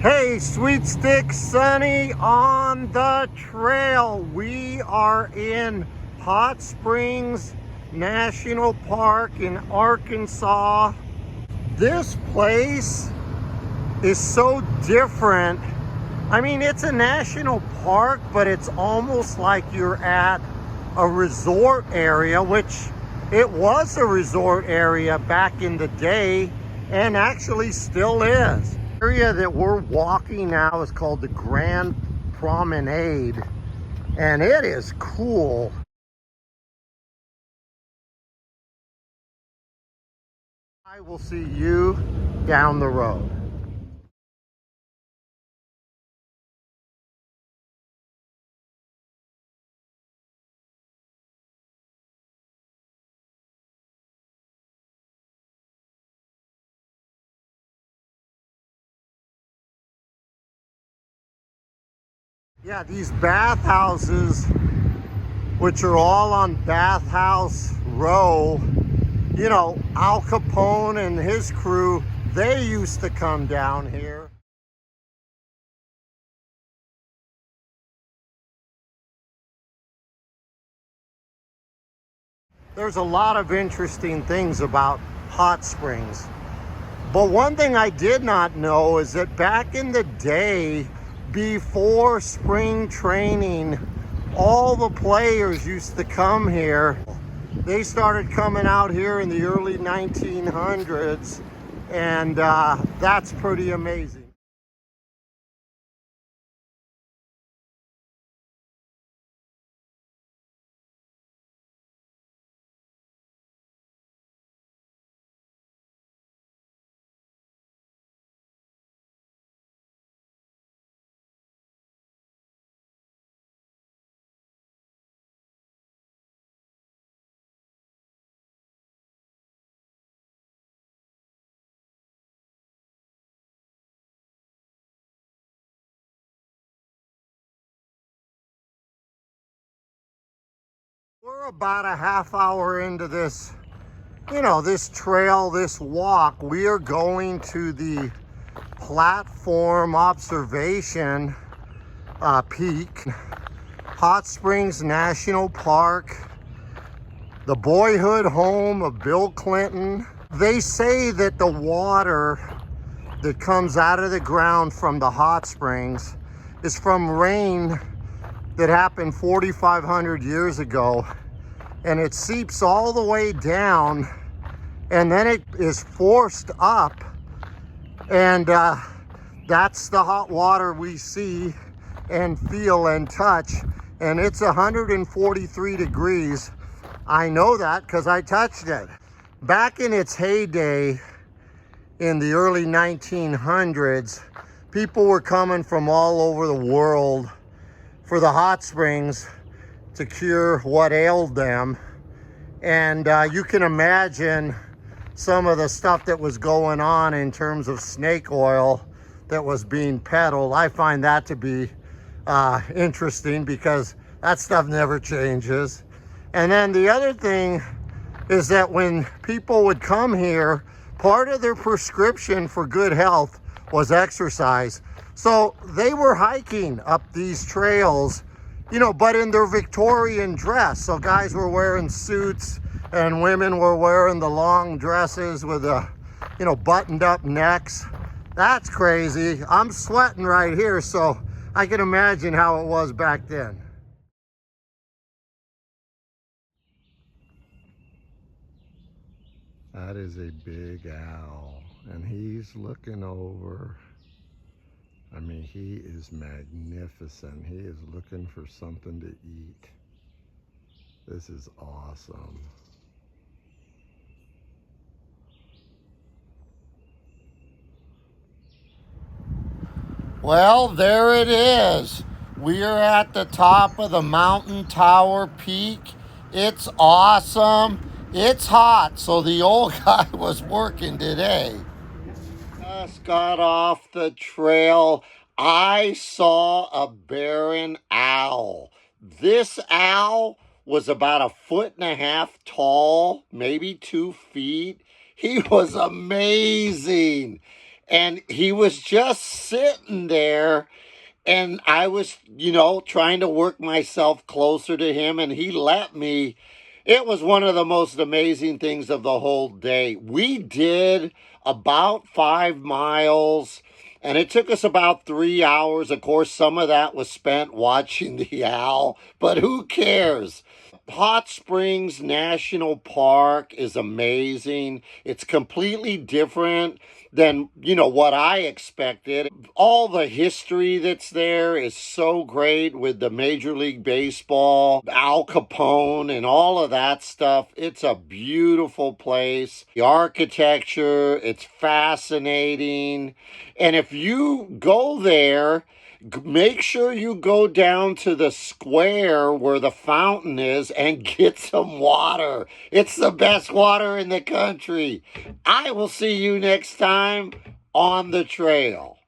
Hey, Sweet Stick Sonny on the trail. We are in Hot Springs National Park in Arkansas. This place is so different. I mean, it's a national park, but it's almost like you're at a resort area, which it was a resort area back in the day and actually still is. The area that we're walking now is called the Grand Promenade, and it is cool. I will see you down the road. Yeah, these bathhouses, which are all on Bathhouse Row, you know, Al Capone and his crew, they used to come down here. There's a lot of interesting things about hot springs. But one thing I did not know is that back in the day, before spring training, all the players used to come here. They started coming out here in the early 1900s, and that's pretty amazing. We're about a half hour into this, this trail, this walk. We are going to the platform observation peak, Hot Springs National Park, the boyhood home of Bill Clinton. They say that the water that comes out of the ground from the hot springs is from rain that happened 4,500 years ago, and it seeps all the way down, and then it is forced up, and that's the hot water we see and feel and touch, and it's 143 degrees. I know that because I touched it. Back in its heyday, in the early 1900s, people were coming from all over the world for the hot springs to cure what ailed them. And you can imagine some of the stuff that was going on in terms of snake oil that was being peddled. I find that to be interesting because that stuff never changes. And then the other thing is that when people would come here, part of their prescription for good health was exercise. So they were hiking up these trails, but in their Victorian dress. So guys were wearing suits and women were wearing the long dresses with the, buttoned up necks. That's crazy. I'm sweating right here, so I can imagine how it was back then. That is a big owl, and he's looking over. I mean, he is magnificent. He is looking for something to eat. This is awesome. Well, there it is. We are at the top of the mountain tower peak. It's awesome. It's hot, so the old guy was working today. Just got off the trail. I saw a barren owl. This owl was about 1.5 feet tall, maybe 2 feet. He was amazing. And he was just sitting there, and I was, trying to work myself closer to him, and he let me. It was one of the most amazing things of the whole day. We did about 5 miles, and it took us about 3 hours. Of course, some of that was spent watching the owl, but who cares? Hot Springs National Park is amazing. It's completely different than, what I expected. All the history that's there is so great with the Major League Baseball, Al Capone, and all of that stuff. It's a beautiful place. The architecture, it's fascinating. And if you go there, make sure you go down to the square where the fountain is and get some water. It's the best water in the country. I will see you next time on the trail.